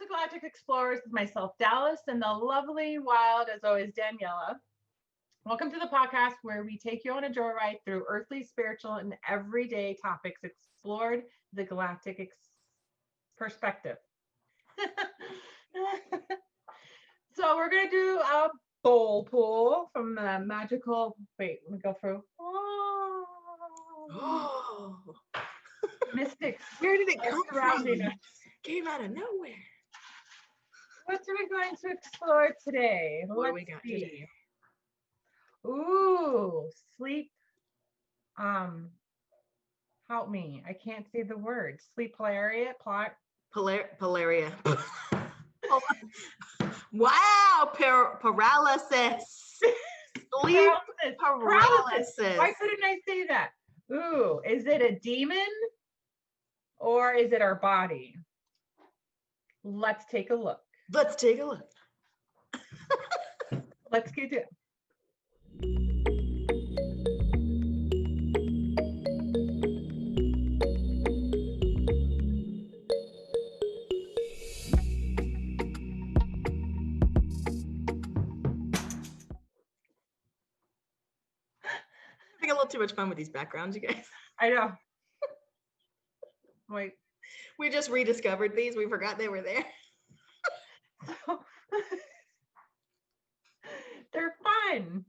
to Galactic Explorers with myself, Dallas, and the lovely, wild, as always, Daniella. Welcome to the podcast where we take you on a joyride through earthly, spiritual, and everyday topics explored the galactic perspective. So we're going to do a bowl pull from the magical, wait, let me go through. Oh, Mystics. where did it come surrounding from? us. Came out of nowhere. What are we going to explore today? What do Let's we got see. today? Ooh, sleep. Help me. I can't say the word. Sleep plot. Polaria. Wow, paralysis. Sleep paralysis. Why couldn't I say that? Ooh, is it a demon or is it our body? Let's take a look. Let's take a look. Let's get it. Having a little too much fun with these backgrounds, you guys. I know. Wait. We just rediscovered these. We forgot they were there. They're fun.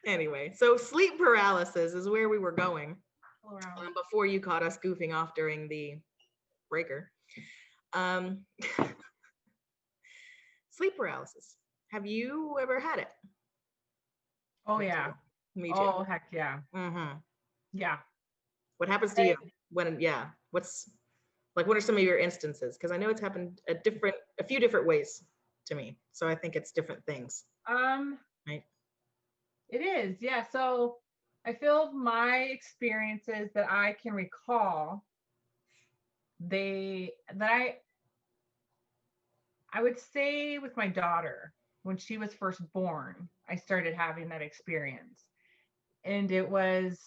Anyway, so sleep paralysis is where we were going Wow. before you caught us goofing off during the breaker. Sleep paralysis. Have you ever had it? Oh, yeah. Me too. Oh, heck yeah. Mm-hmm. Yeah. What happens to you when, what's like, what are some of your instances? Because I know it's happened a few different ways to me. So I think it's different things. Right. It is. Yeah. So I feel my experiences that I can recall, I would say with my daughter, when she was first born, I started having that experience. And I was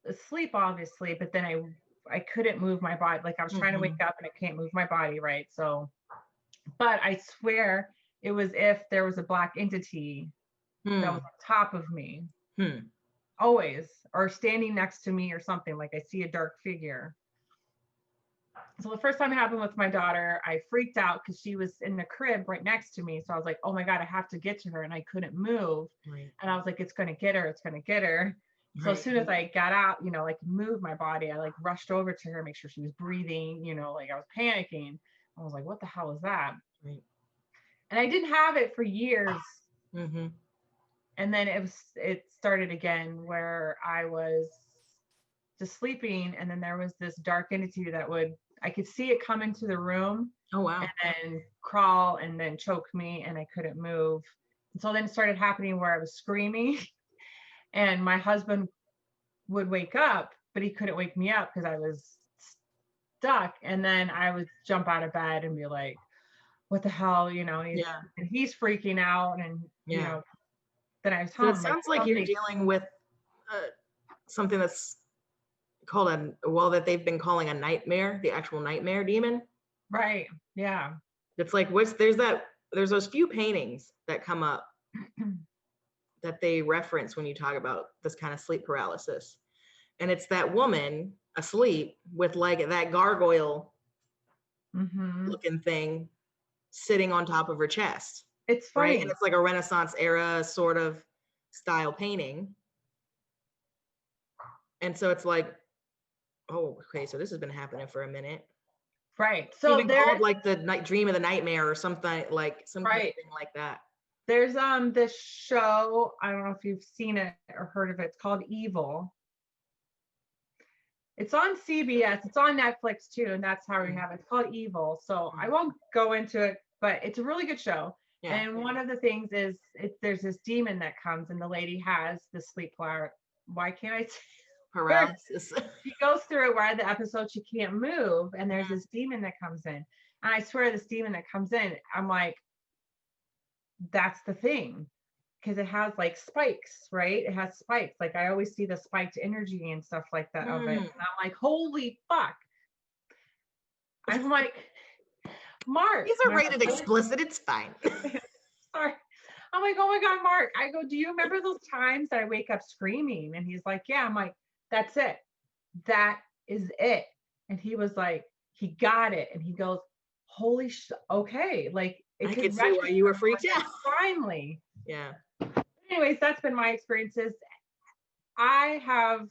asleep, obviously, but then I couldn't move my body. Like I was trying to wake up and I can't move my body, right? So, but I swear it was if there was a black entity that was on top of me, always, or standing next to me or something. Like I see a dark figure. So the first time it happened with my daughter, I freaked out because she was in the crib right next to me. So I was like, oh my God, I have to get to her. And I couldn't move. Right. And I was like, it's going to get her. It's going to get her. So as soon as I got out, I could move my body. I like rushed over to her, make sure she was breathing, like I was panicking. I was like, what the hell is that? Right. And I didn't have it for years. Mm-hmm. And then it started again where I was just sleeping. And then there was this dark entity I could see it come into the room. Oh, wow. And then crawl and then choke me and I couldn't move. And so then it started happening where I was screaming and my husband would wake up, but he couldn't wake me up because I was stuck. And then I would jump out of bed and be like, what the hell, and he's freaking out. And, then I was telling him, it sounds like you're dealing with something that's called that they've been calling a nightmare, the actual nightmare demon. Right. Yeah. It's like, there's those few paintings that come up that they reference when you talk about this kind of sleep paralysis. And it's that woman asleep with like that gargoyle looking thing sitting on top of her chest. It's funny. Right? And it's like a Renaissance era sort of style painting. And so it's like, oh, okay, so this has been happening for a minute. Right. So there's like the dream of the nightmare or something like like that. There's this show, I don't know if you've seen it or heard of it. It's called Evil. It's on CBS. It's on Netflix too, and that's how we have it. It's called Evil. So I won't go into it, but it's a really good show. Yeah. And one of the things is there's this demon that comes, and the lady has the sleep paralysis. Why can't I say paralysis? She goes through where the episode she can't move, and there's this demon that comes in. And I swear this demon that comes in, I'm like, that's the thing. Because it has like spikes, right? It has spikes. Like I always see the spiked energy and stuff like that of it. And I'm like, holy fuck. I'm like, Mark. These are rated explicit. It's fine. Sorry. I'm like, oh my God, Mark. I go, do you remember those times that I wake up screaming? And he's like, yeah. I'm like, that's it. That is it. And he was like, he got it. And he goes, holy okay. Like it I could could see why you were freaked out. Finally. Yeah. Anyways, that's been my experiences. I have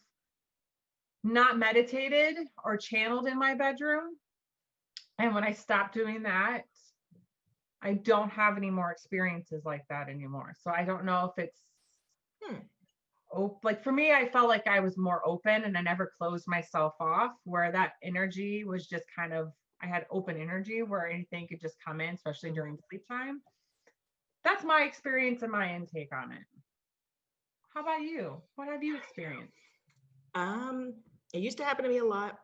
not meditated or channeled in my bedroom. And when I stopped doing that, I don't have any more experiences like that anymore. So I don't know if it's like for me, I felt like I was more open and I never closed myself off, where that energy was just kind of, I had open energy where anything could just come in, especially during sleep time. That's my experience and my intake on it. How about you? What have you experienced? It used to happen to me a lot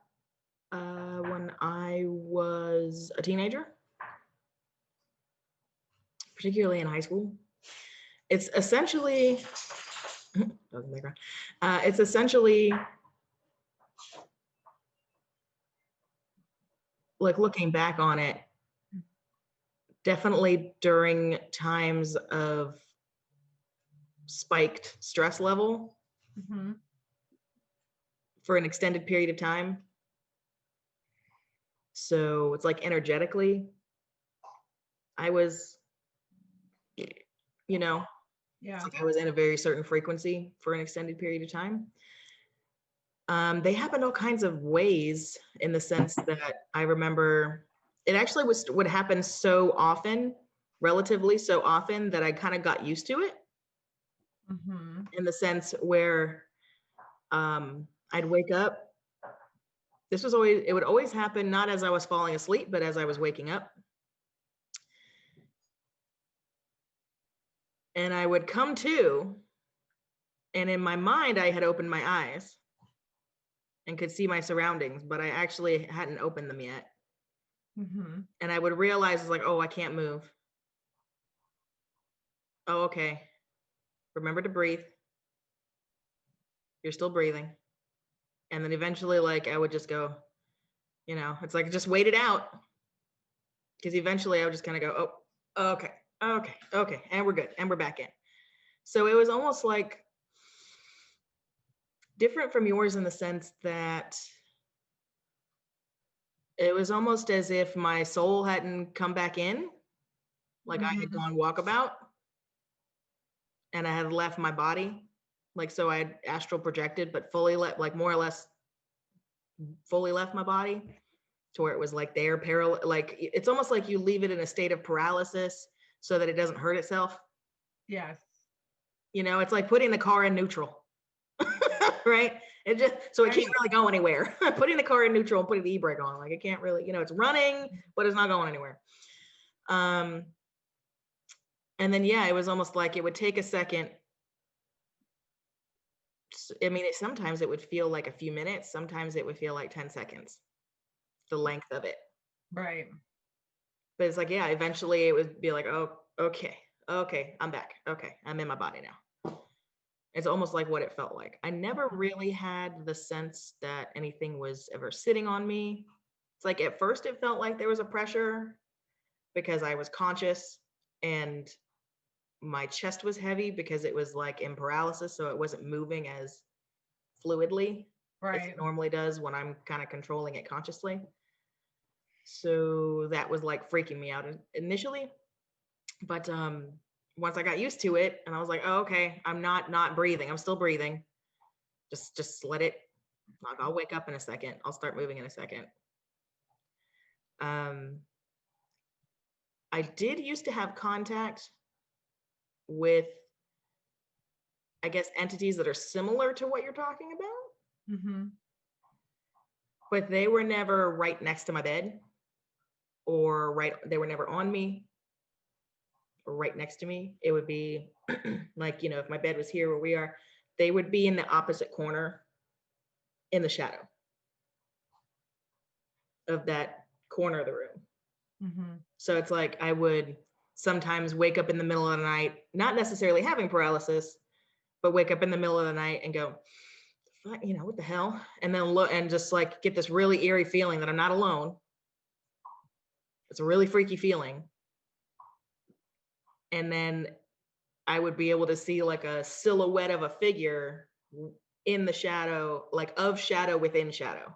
when I was a teenager, particularly in high school. It's essentially, it's essentially like looking back on it, definitely during times of spiked stress level for an extended period of time. So it's like energetically, I was, yeah, it's like I was in a very certain frequency for an extended period of time. They happened all kinds of ways, in the sense that I remember it actually would happen so often, relatively so often, that I kind of got used to it. In the sense where I'd wake up. It would always happen, not as I was falling asleep, but as I was waking up. And I would come to, and in my mind, I had opened my eyes and could see my surroundings, but I actually hadn't opened them yet. And I would realize, it's like, oh, I can't move. Oh, okay. Remember to breathe. You're still breathing. And then eventually, like, I would just go, it's like, just wait it out. Because eventually I would just kind of go, oh, okay. And we're good. And we're back in. So it was almost like different from yours, in the sense that it was almost as if my soul hadn't come back in. Like I had gone walkabout and I had left my body. Like, so I had astral projected, but fully more or less fully left my body, to where it was like they're like, it's almost like you leave it in a state of paralysis so that it doesn't hurt itself. Yes. It's like putting the car in neutral, right? It just, so it can't really go anywhere. Putting the car in neutral and putting the e-brake on, like it can't really, it's running, but it's not going anywhere. And then, it was almost like it would take a second. I mean, sometimes it would feel like a few minutes. Sometimes it would feel like 10 seconds, the length of it. Right. But it's like, eventually it would be like, oh, okay, I'm back. Okay, I'm in my body now. It's almost like what it felt like. I never really had the sense that anything was ever sitting on me. It's like, at first it felt like there was a pressure because I was conscious and my chest was heavy because it was like in paralysis. So it wasn't moving as fluidly as it normally does when I'm kind of controlling it consciously. So that was like freaking me out initially. But once I got used to it, and I was like, oh, okay, I'm not breathing. I'm still breathing. Just let it, like, I'll wake up in a second. I'll start moving in a second. I did used to have contact with, I guess, entities that are similar to what you're talking about. But they were never right next to my bed, or they were never on me or right next to me. It would be like, if my bed was here where we are, they would be in the opposite corner in the shadow of that corner of the room. So it's like I would sometimes wake up in the middle of the night, not necessarily having paralysis, but wake up in the middle of the night and go, what the hell? And then look and just like get this really eerie feeling that I'm not alone. It's a really freaky feeling. And then I would be able to see like a silhouette of a figure in the shadow, like of shadow within shadow.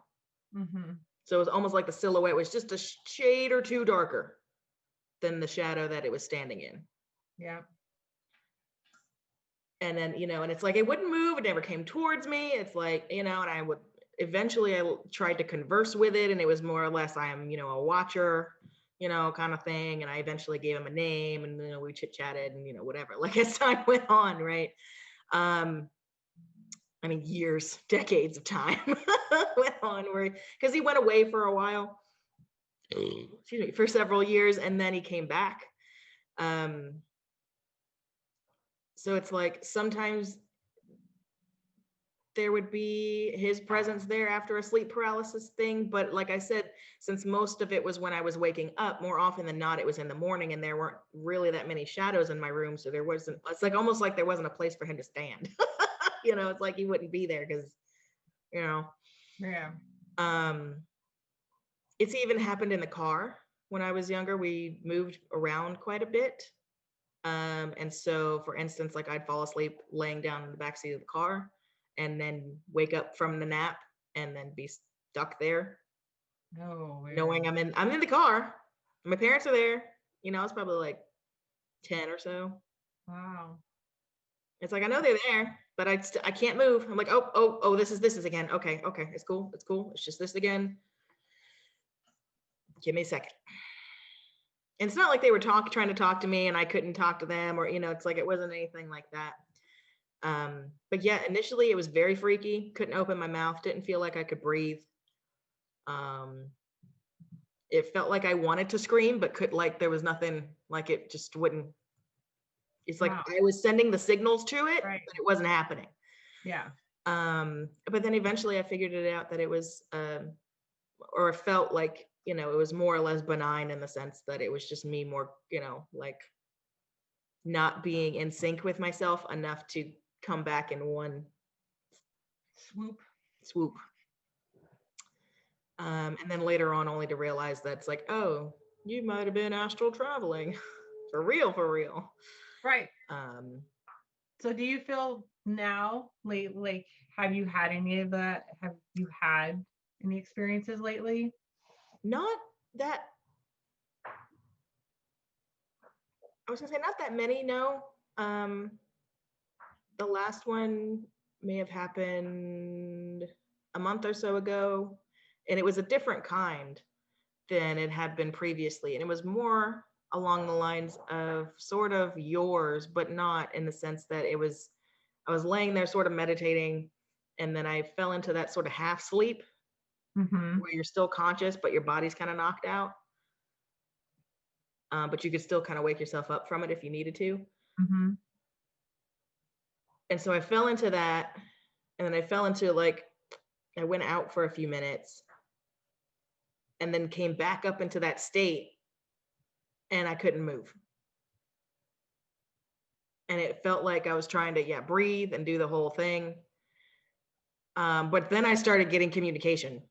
Mm-hmm. So it was almost like the silhouette was just a shade or two darker than the shadow that it was standing in. Yeah. And then, you know, and it's like, it wouldn't move. It never came towards me. It's like, you know, and I would eventually, I tried to converse with it, and it was more or less, I am, you know, a watcher, you know, kind of thing. And I eventually gave him a name, and, you know, we chit chatted and, you know, whatever, like as time went on. Right. I mean, years, decades of time went on because he went away for a while, excuse me, for several years, and then he came back. So it's like sometimes there would be his presence there after a sleep paralysis thing. But like I said, since most of it was when I was waking up, more often than not, it was in the morning, and there weren't really that many shadows in my room. So there wasn't, it's like almost like there wasn't a place for him to stand. You know, it's like he wouldn't be there because, you know. Yeah. It's even happened in the car. When I was younger, we moved around quite a bit. And so, for instance, like I'd fall asleep laying down in the backseat of the car and then wake up from the nap and then be stuck there. Oh, Knowing I'm in the car. My parents are there. You know, I was probably like 10 or so. Wow. It's like, I know they're there, but I can't move. I'm like, oh, this is again. Okay, it's cool. It's just this again. Give me a second. And it's not like they were trying to talk to me and I couldn't talk to them, or, you know, it's like, it wasn't anything like that. But yeah, initially it was very freaky. Couldn't open my mouth. Didn't feel like I could breathe. It felt like I wanted to scream, but there was nothing, like it just wouldn't. It's like Wow. I was sending the signals to it, Right. but it wasn't happening. Yeah. But then eventually I figured it out that it was, or it felt like, you know, it was more or less benign in the sense that it was just me more, you know, like not being in sync with myself enough to come back in one swoop. And then later on, only to realize that it's like, oh, you might have been astral traveling. For real. Right. So do you feel now, like, have you had any of that? Have you had any experiences lately? Not that, I was gonna say not that many, no. The last one may have happened a month or so ago, and it was a different kind than it had been previously. And it was more along the lines of sort of yours, but not in the sense that I was laying there sort of meditating, and then I fell into that sort of half sleep where you're still conscious, but your body's kind of knocked out. But you could still kind of wake yourself up from it if you needed to. And so I fell into that, and then I fell into like, I went out for a few minutes and then came back up into that state, and I couldn't move. And it felt like I was trying to, breathe and do the whole thing. But then I started getting communication,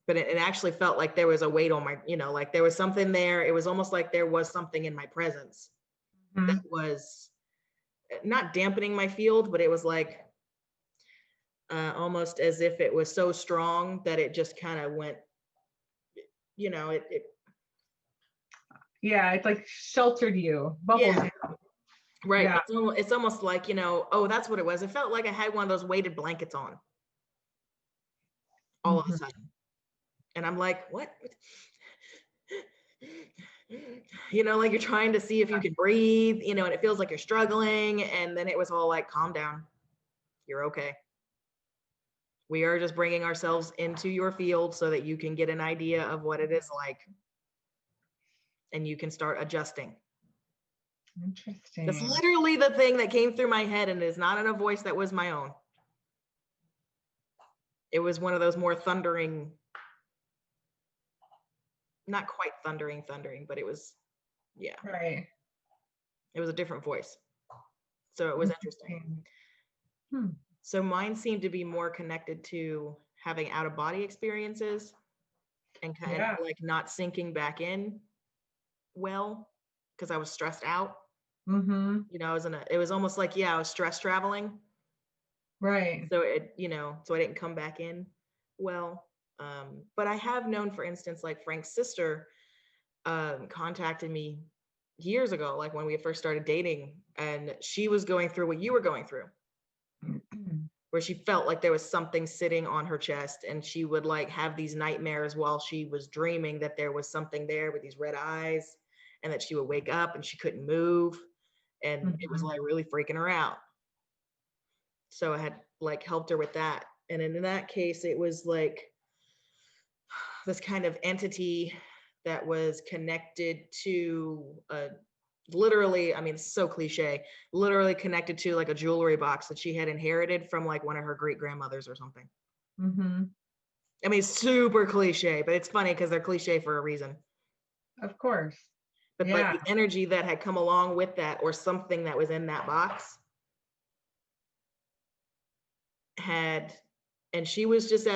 but it actually felt like there was a weight on my, you know, like there was something there. It was almost like there was something in my presence that was not dampening my field, but it was like almost as if it was so strong that it just kind of went, you know, Yeah, it's like sheltered you, bubbled you. Right. Yeah. It's almost like, you know, oh, that's what it was. It felt like I had one of those weighted blankets on all of a sudden. And I'm like, what? You know, like you're trying to see if you can breathe, you know, and it feels like you're struggling. And then it was all like, calm down. You're okay. We are just bringing ourselves into your field so that you can get an idea of what it is like. And you can start adjusting. Interesting. That's literally the thing that came through my head, and it is not in a voice that was my own. It was one of those more thundering, not quite thundering, but it was, Right. It was a different voice. So it was interesting. So mine seemed to be more connected to having out of body experiences and kind of like not sinking back in. well because I was stressed out. Mm-hmm. You know, it was almost like, yeah, I was stress traveling. Right. So so I didn't come back in well. But I have known, for instance, like Frank's sister contacted me years ago, like when we first started dating, and she was going through what you were going through, where she felt like there was something sitting on her chest, and she would like have these nightmares while she was dreaming that there was something there with these red eyes, and that she would wake up and she couldn't move, and it was like really freaking her out. So I had like helped her with that. And in that case, it was like this kind of entity that was connected to literally, I mean, it's so cliche, literally connected to like a jewelry box that she had inherited from like one of her great grandmothers or something. Mm-hmm. I mean, super cliche, but it's funny because they're cliche for a reason. Of course. But Yeah. like the energy that had come along with that, or something that was in that box, had, and she was just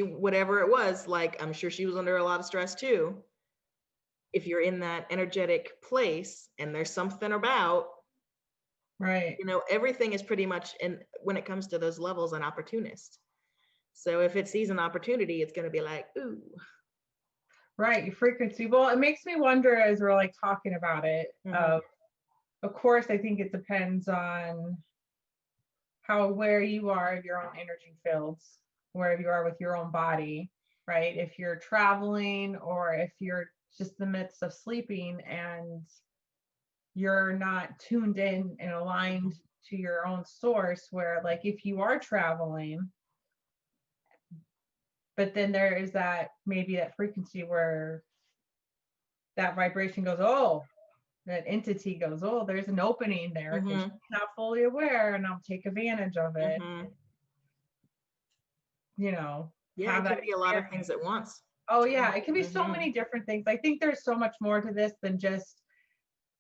whatever it was, like, I'm sure she was under a lot of stress too. If you're in that energetic place and there's something about, Right. everything is pretty much, and when it comes to those levels, an opportunist. So if it sees an opportunity, it's going to be like, ooh. Right. Your frequency. Well, it makes me wonder as we're like talking about it. Of course, I think it depends on how aware you are of your own energy fields, where you are with your own body, right? If you're traveling or if you're just in the midst of sleeping and you're not tuned in and aligned to your own source, where like if you are traveling, but then there is that maybe that frequency where that vibration goes, oh, that entity goes, oh, there's an opening there because she's not fully aware, and I'll take advantage of it. Yeah, Have it that could be a lot of experience. things at once. Oh yeah, it can be so many different things. I think there's so much more to this than just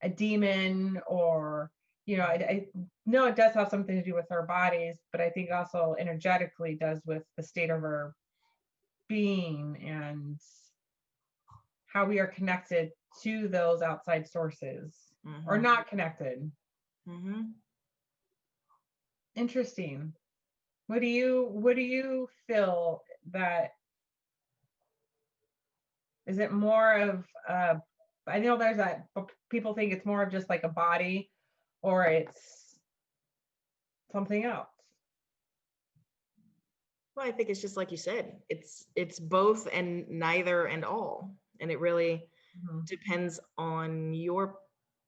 a demon, or I know it does have something to do with our bodies, but I think also energetically does with the state of our being and how we are connected to those outside sources or not connected. Interesting. What do you feel that is it more of I know there's that people think it's more of just like a body or it's something else. Well, I think it's just like you said, it's both and neither and all. And it really depends on your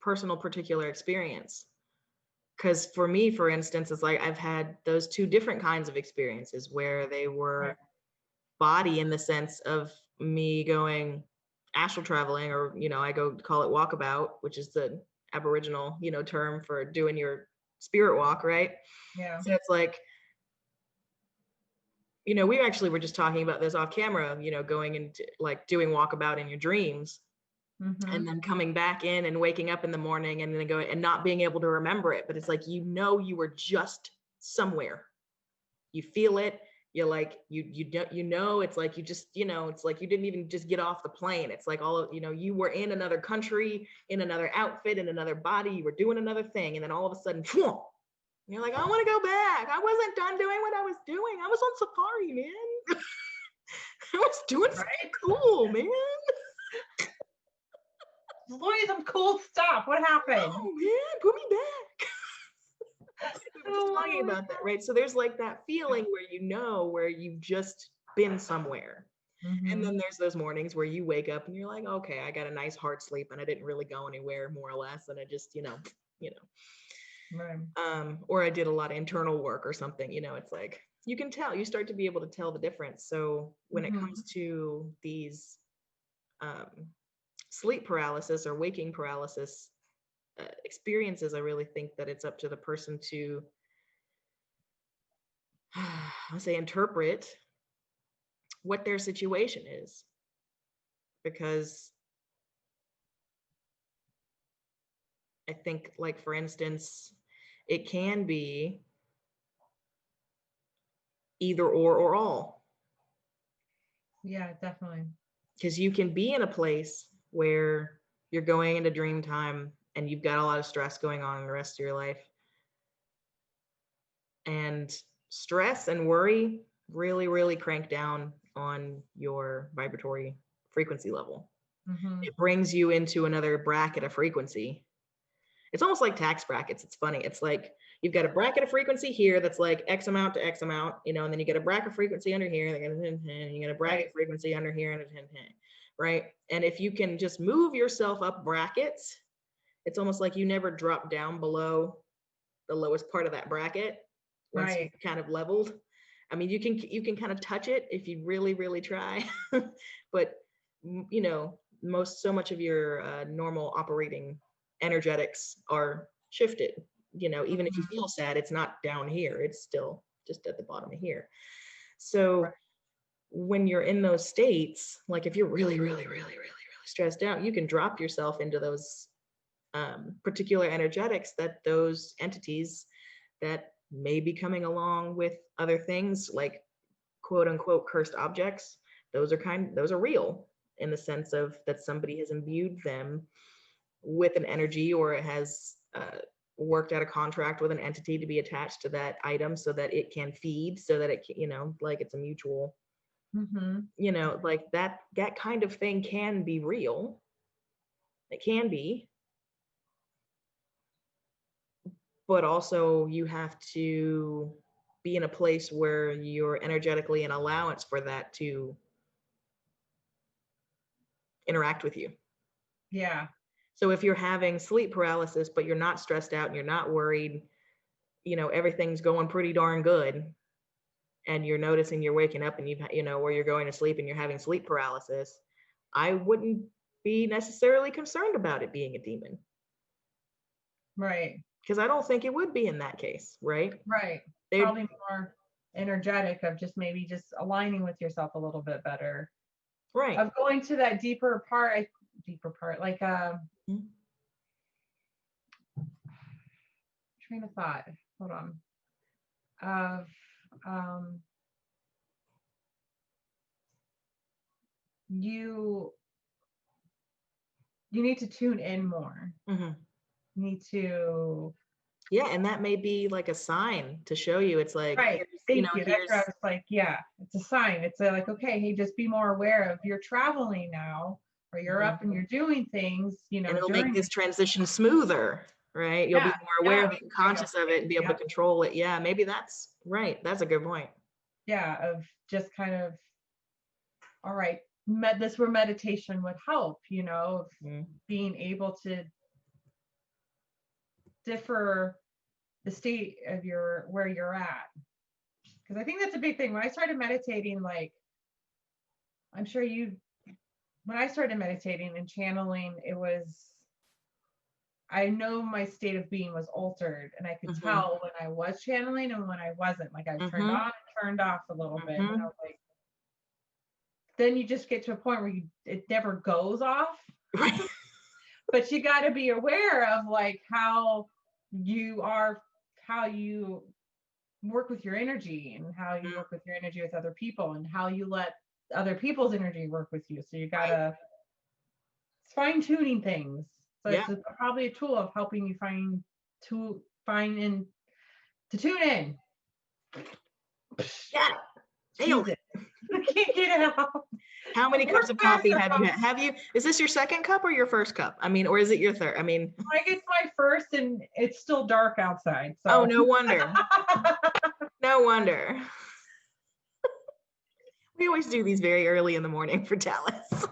personal particular experience. Because for me, for instance, it's like I've had those two different kinds of experiences where they were body in the sense of me going astral traveling, or, I go call it walkabout, which is the Aboriginal, term for doing your spirit walk, right? Yeah. So it's like, we actually were just talking about this off camera, going into like doing walkabout in your dreams, and then coming back in and waking up in the morning and then going and not being able to remember it. But it's like, you were just somewhere. You feel it. You're like, you don't, it's like you just, it's like you didn't even just get off the plane. It's like all of, you were in another country, in another outfit, in another body, you were doing another thing. And then all of a sudden, you're like, I want to go back. I wasn't done doing what I was doing. I was on safari, man. I was doing something cool, man. Doing some cool stuff. What happened? Oh man, put me back. We were just talking about that, right? So there's like that feeling where you've just been somewhere. And then there's those mornings where you wake up and you're like, okay, I got a nice hard sleep and I didn't really go anywhere, more or less. And I just, Right. Or I did a lot of internal work or something, it's like, you can tell, you start to be able to tell the difference. So when it comes to these sleep paralysis or waking paralysis experiences, I really think that it's up to the person to, I'll say, interpret what their situation is. Because I think, like, for instance, it can be either or all. Yeah, definitely. Because you can be in a place where you're going into dream time and you've got a lot of stress going on in the rest of your life. And stress and worry really, really crank down on your vibratory frequency level. Mm-hmm. It brings you into another bracket of frequency. It's almost like tax brackets. It's funny. It's like you've got a bracket of frequency here that's like X amount to X amount, you know, and then you get a bracket frequency under here, and you get a bracket frequency under here, and right? And if you can just move yourself up brackets, it's almost like you never drop down below the lowest part of that bracket once you've kind of leveled. I mean, you can kind of touch it if you really, really try, but you know, so much of your normal operating energetics are shifted. You know, even if you feel sad, it's not down here, it's still just at the bottom of here. So when you're in those states, like if you're really, really, really, really, really stressed out, you can drop yourself into those particular energetics that those entities that may be coming along with other things, like quote unquote cursed objects, those are real, in the sense of that somebody has imbued them with an energy, or it has worked out a contract with an entity to be attached to that item so that it can feed, so that it can, you know, like it's a mutual, you know, like that kind of thing can be real. It can be, but also you have to be in a place where you're energetically an allowance for that to interact with you. Yeah. So if you're having sleep paralysis, but you're not stressed out and you're not worried, you know, everything's going pretty darn good, and you're noticing you're waking up and you know, or you're going to sleep and you're having sleep paralysis, I wouldn't be necessarily concerned about it being a demon. Right. Because I don't think it would be in that case, right? Right. Probably more energetic of just maybe just aligning with yourself a little bit better. Right. Of going to that deeper part, like train of thought. Hold on. Of you need to tune in more. You need to. Yeah, and that may be like a sign to show you. It's like, right. Thank you. That's what I was like, yeah, it's a sign. It's like, okay, hey, just be more aware of you're traveling now, or you're up and you're doing things, you know. And it'll make this transition smoother, right? You'll be more aware of it and conscious of it and be able to control it. Yeah, maybe that's right. That's a good point. Yeah, of just kind of, all right, this where meditation would help, you know, of being able to differ the state of where you're at. Because I think that's a big thing. When I started meditating, like, I'm sure when I started meditating and channeling, I know my state of being was altered, and I could tell when I was channeling and when I wasn't. Like I was turned on and turned off a little bit. And I was like, then you just get to a point where it never goes off. But you got to be aware of like how you work with your energy, and how you work with your energy with other people, and how you let other people's energy work with you. So you got to fine tuning things. So it's probably a tool of helping you to tune in. Yeah. Jesus. I can't get it out. How many cups of coffee have you had? Is this your second cup or your first cup? I mean, or is it your third? I mean, I guess my first, and it's still dark outside. So. Oh, no wonder. No wonder. We always do these very early in the morning for Dallas.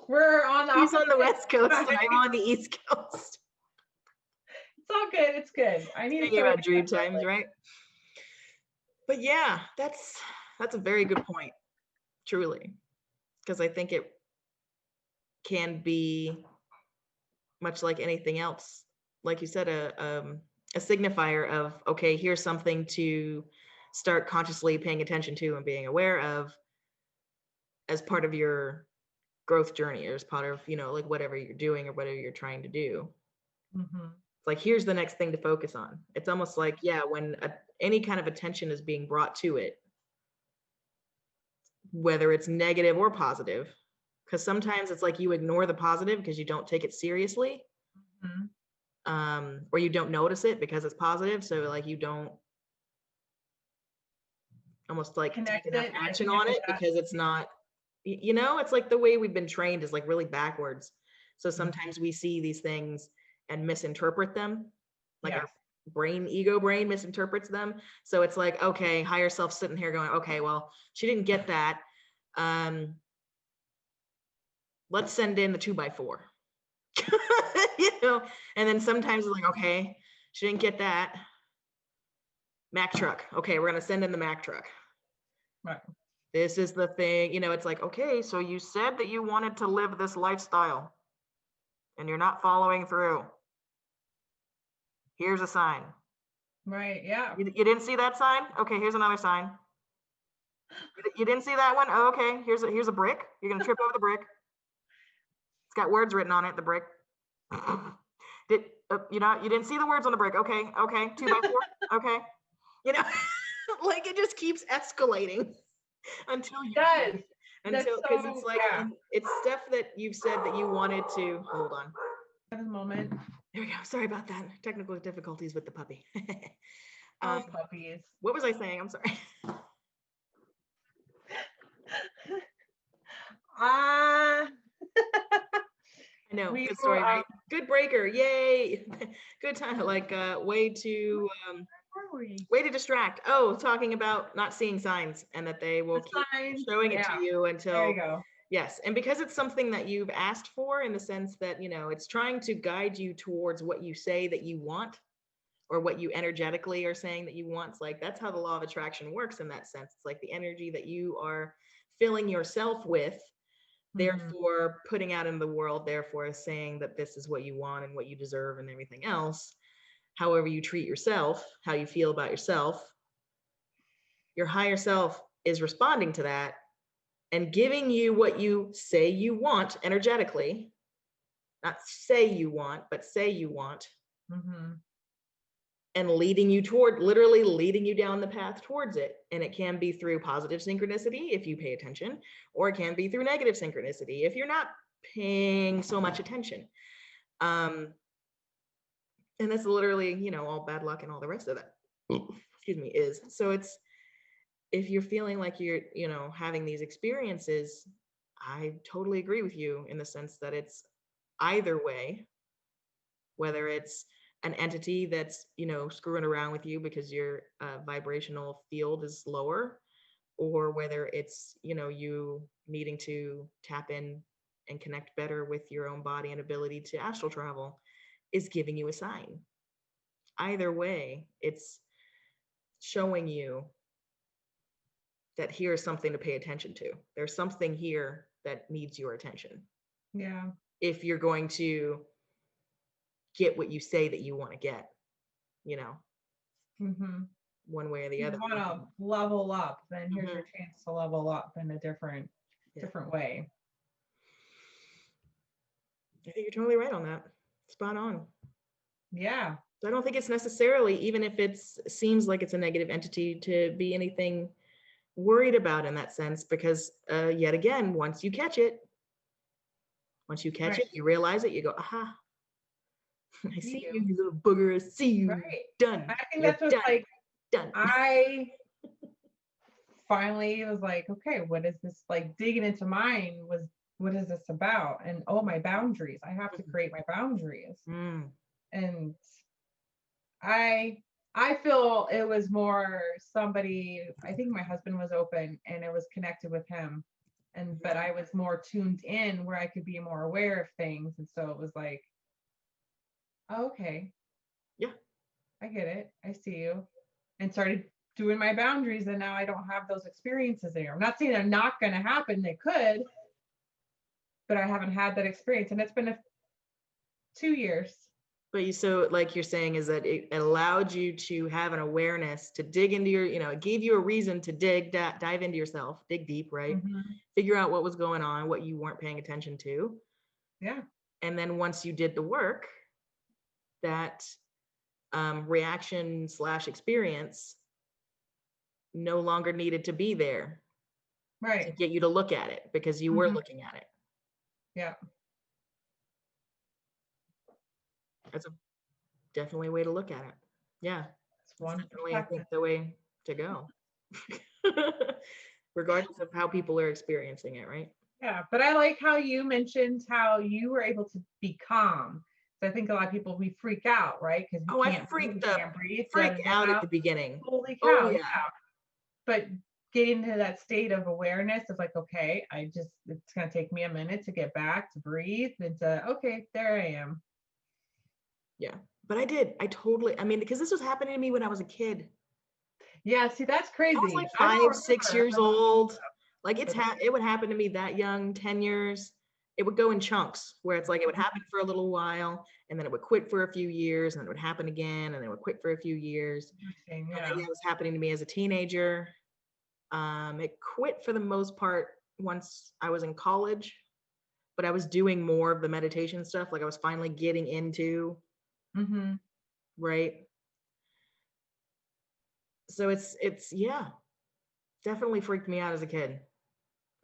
We're on He's on the West Coast and I'm on the East Coast. It's all good. It's good. I need to think about dream times, right? But yeah, that's a very good point, truly, because I think it can be much like anything else, like you said, a signifier of, okay, here's something to start consciously paying attention to and being aware of as part of your growth journey, or as part of, you know, like whatever you're doing or whatever you're trying to do. It's like, here's the next thing to focus on. It's almost like, yeah, when any kind of attention is being brought to it, whether it's negative or positive, Because sometimes it's like you ignore the positive because you don't take it seriously. Or you don't notice it because it's positive. So like you don't almost like take enough action on it because it's not, you know, it's like the way we've been trained is like really backwards. So sometimes we see these things and misinterpret them. Like our ego brain misinterprets them. So it's like, okay, higher self sitting here going, okay, well, she didn't get that. Let's send in the 2x4. You know, and then sometimes it's like, okay, she didn't get that. Mack truck. Okay, we're gonna send in the Mack truck. Right. This is the thing, you know, it's like, okay, so you said that you wanted to live this lifestyle and you're not following through. Here's a sign. Right. Yeah. You didn't see that sign? Okay, here's another sign. You didn't see that one? Oh, okay, here's a brick. You're gonna trip over the brick. It's got words written on it, the brick. You know, you didn't see the words on the brick. Okay, 2x4. Okay. You know, like it just keeps escalating until you does. Until because it's like it's stuff that you've said that you wanted to hold on. Have a moment. There we go. Sorry about that. Technical difficulties with the puppy. Puppies. What was I saying? I'm sorry. I know. Good story, right? Good breaker. Yay. Good time. Like way to distract. Oh, talking about not seeing signs and that they will keep showing it to you until there you go. Yes. And because it's something that you've asked for in the sense that, you know, it's trying to guide you towards what you say that you want or what you energetically are saying that you want. It's like, that's how the law of attraction works in that sense. It's like the energy that you are filling yourself with, therefore putting out in the world, therefore saying that this is what you want and what you deserve and everything else. However you treat yourself, how you feel about yourself, your higher self is responding to that and giving you what you say you want energetically, not say you want, but say you want, and leading you toward, literally leading you down the path towards it. And it can be through positive synchronicity if you pay attention, or it can be through negative synchronicity if you're not paying so much attention. And that's literally, you know, all bad luck and all the rest of that, excuse me, is. So it's, if you're feeling like you're, you know, having these experiences, I totally agree with you in the sense that it's either way, whether it's an entity that's, you know, screwing around with you because your vibrational field is lower, or whether it's, you know, you needing to tap in and connect better with your own body and ability to astral travel is giving you a sign. Either way, it's showing you that here's something to pay attention to. There's something here that needs your attention. Yeah. If you're going to get what you say that you want to get, you know, one way or the other. You want to level up, then here's your chance to level up in a different way. I think you're totally right on that. Spot on. Yeah. So I don't think it's necessarily, even if it seems like it's a negative entity, to be anything worried about in that sense, because yet again, once you catch it, you realize it, you go, aha, I see you, you little booger, I see you. Right. Done. I think that's what's like, done. I finally was like, okay, what is this? Like digging into mine was, what is this about? And my boundaries. I have to create my boundaries. And I feel it was more somebody, I think my husband was open and it was connected with him. But I was more tuned in where I could be more aware of things. And so it was like, oh, okay. Yeah. I get it. I see you. And started doing my boundaries. And now I don't have those experiences there. I'm not saying they're not going to happen. They could, but I haven't had that experience. And it's been 2 years. But so like you're saying is that it allowed you to have an awareness to dig into your, you know, it gave you a reason to dive into yourself, dig deep, right? Figure out what was going on, what you weren't paying attention to. Yeah. And then once you did the work, that reaction / experience no longer needed to be there. Right. To get you to look at it because you were looking at it. Yeah. That's a definitely a way to look at it. Yeah. It's one Definitely, I perspective. think, the way to go. Regardless of how people are experiencing it, right? Yeah, but I like how you mentioned how you were able to be calm. So I think a lot of people, we freak out, right? Because we Oh, I can't breathe, we can't breathe, da, da, freaked out at da. the beginning. Holy Oh cow, yeah. yeah. But getting to that state of awareness of like, okay, it's gonna take me a minute to get back, to breathe, and to, okay, there I am. Yeah. But I totally, I mean, because this was happening to me when I was a kid. Yeah, see, that's I was crazy. like I don't 5, 6 remember years how long old. Like but it would happen to me that young, 10 years. It would go in chunks where it's like it would happen for a little while and then it would quit for a few years and then it would happen again and then it would quit for a few years. interesting, And yeah. then it was happening to me as a teenager. It quit for the most part once I was in college, but I was doing more of the meditation stuff. Like I was finally getting into, Mm-hmm. right? So it's yeah, definitely freaked me out as a kid.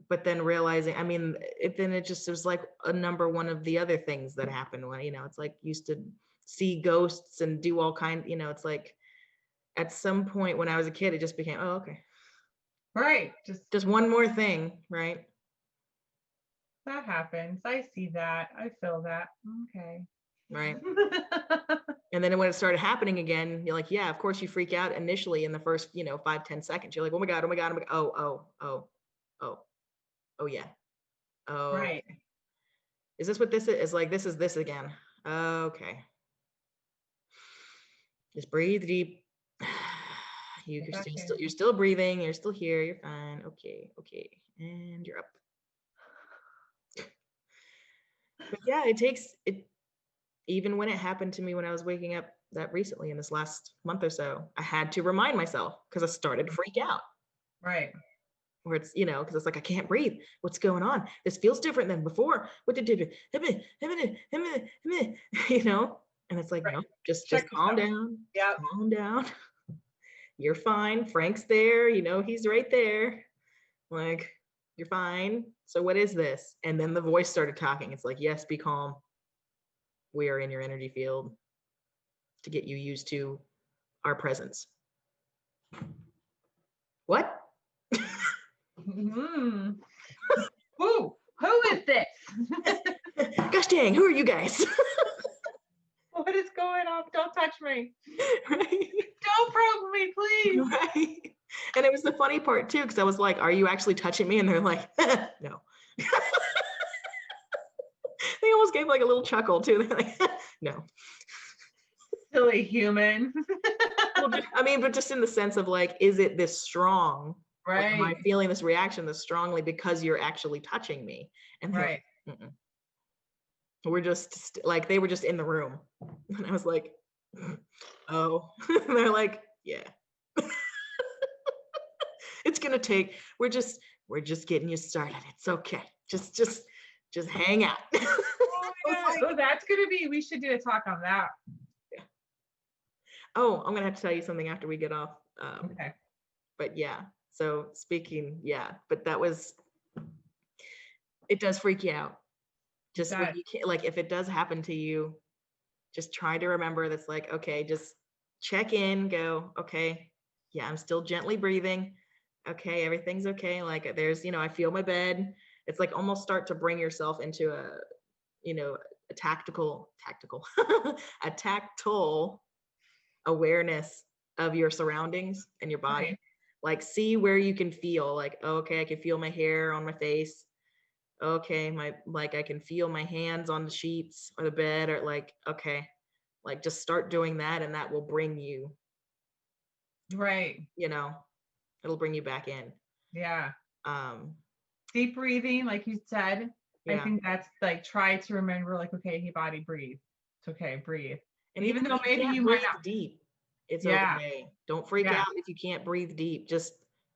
But then realizing, I mean, then it just was like a number one of the other things that happened when, it's like used to see ghosts and do all kinds, it's like at some point when I was a kid, it just became, oh, okay. Right. Just one more thing, right? That happens. I see that. I feel that. Okay. Right. And then when it started happening again, you're like, yeah, of course you freak out initially in the first, 5-10 seconds. You're like, oh my God, oh my God, oh my God. Oh, yeah. Oh, Right. is this what this is? Like, this is this again. Okay. Just breathe deep. You're still breathing. You're still here. You're fine. Okay. And you're up. But yeah, it takes it. Even when it happened to me when I was waking up that recently in this last month or so, I had to remind myself because I started to freak out. Right. Where it's, because it's like, I can't breathe. What's going on? This feels different than before. What did it? And it's like, Right. no, just Check calm yourself. down. Yep. Calm down. You're fine. Frank's there. He's right there. Like, you're fine. So what is this? And then the voice started talking. It's like, yes, be calm. We are in your energy field to get you used to our presence. What? Mm-hmm. Who is this? Gosh dang, who are you guys? What is going on? Don't touch me. Right? Don't probe me, please. Right. And it was the funny part too, because I was like, are you actually touching me? And they're like, no. They almost gave like a little chuckle too. They're like, no. Silly human. Well, I mean, but just in the sense of like, is it this strong? Right. Like, am I feeling this reaction this strongly because you're actually touching me? And they're right. like, mm-mm. We're just like, they were just in the room. And I was like, oh. And they're like, yeah. It's gonna take, we're just getting you started. It's okay. Just hang out. Oh, that's gonna be, we should do a talk on that. Yeah. Oh, I'm gonna have to tell you something after we get off. Okay. But yeah, so speaking, yeah, but it does freak you out. Just when you can't, like, if it does happen to you, just try to remember that's like, okay, just check in, go, okay, yeah, I'm still gently breathing. Okay, everything's okay. Like there's, I feel my bed. It's like almost start to bring yourself into a tactile a tactile awareness of your surroundings and your body. Right. Like see where you can feel like, oh, okay, I can feel my hair on my face. Okay, I can feel my hands on the sheets or the bed, or like, okay, like just start doing that and that will bring you, right, it'll bring you back in. Yeah. Deep breathing, like you said. Yeah. I think that's like, try to remember, like, okay, hey, body, breathe. It's okay, breathe. And even though maybe you might not deep, it's okay. Don't freak out if you can't breathe deep. Just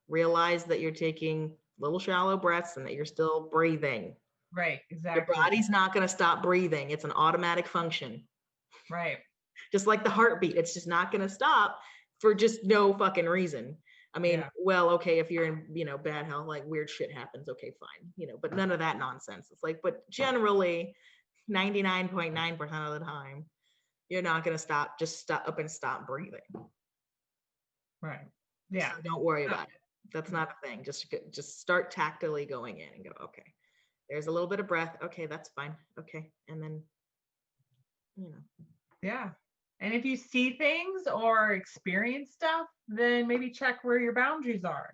realize that you're taking little shallow breaths and that you're still breathing. Right, exactly. Your body's not going to stop breathing. It's an automatic function. Right. Just like the heartbeat, it's just not going to stop for just no fucking reason. I mean, Yeah. well, okay, if you're in, bad health, like weird shit happens, okay, fine, but none of that nonsense. It's like, but generally 99.9% of the time, you're not going to just stop up and stop breathing. Right. Yeah. So don't worry about it. That's not a thing. Just start tactily going in and go, okay, there's a little bit of breath. Okay, that's fine. Okay. And then, Yeah. And if you see things or experience stuff, then maybe check where your boundaries are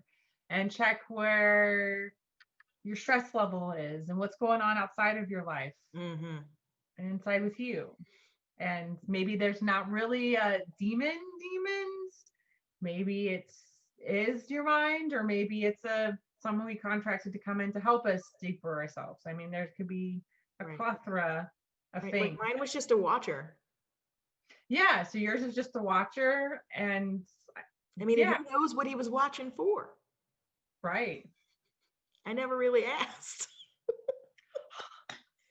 and check where your stress level is and what's going on outside of your life mm-hmm. and inside with you. And maybe there's not really a demons. Maybe is your mind, or maybe it's someone we contracted to come in to help us deeper ourselves. I mean, there could be a plethora of things. Like mine was just a watcher. Yeah, so yours is just the watcher, and I mean, who knows what he was watching for? Right. I never really asked.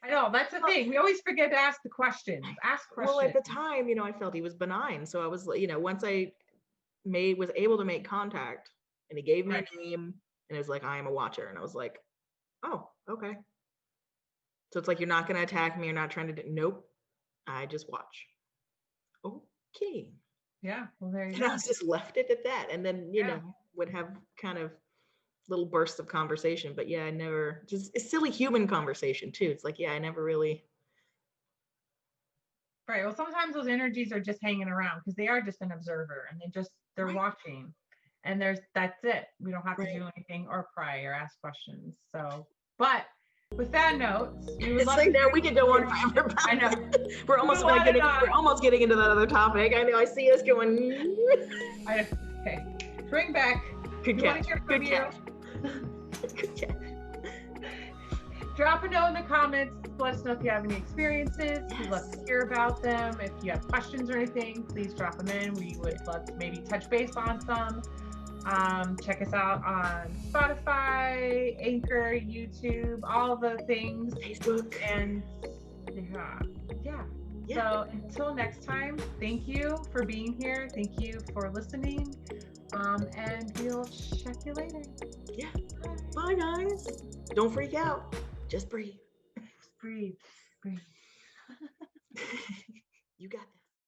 I know, that's the thing. We always forget to ask the questions. Ask questions. Well, at the time, I felt he was benign. So I was, once I was able to make contact and he gave me a name and it was like, I am a watcher. And I was like, oh, okay. So it's like, you're not going to attack me. You're not trying to nope. I just watch. Okay. Yeah. Well, there you go. I just left it at that. And then, would have kind of little bursts of conversation, but I never, just a silly human conversation too. It's like, I never really. Right. Well, sometimes those energies are just hanging around because they are just an observer and they're watching, and that's it. We don't have to do anything or pry or ask questions. So, but with that note, it's like now we could go on forever. I know. we're almost getting into that other topic. I know. I see us going. Okay. Bring back. Good catch. Good catch. Drop a note in the comments. Let us know if you have any experiences. We'd love to hear about them. If you have questions or anything, please drop them in. We would love to maybe touch base on some. Check us out on Spotify, Anchor, YouTube, all the things. Facebook. And yeah. So until next time, thank you for being here. Thank you for listening. And we'll check you later. Yeah. Bye, guys. Don't freak out. Just breathe. Breathe. You got this.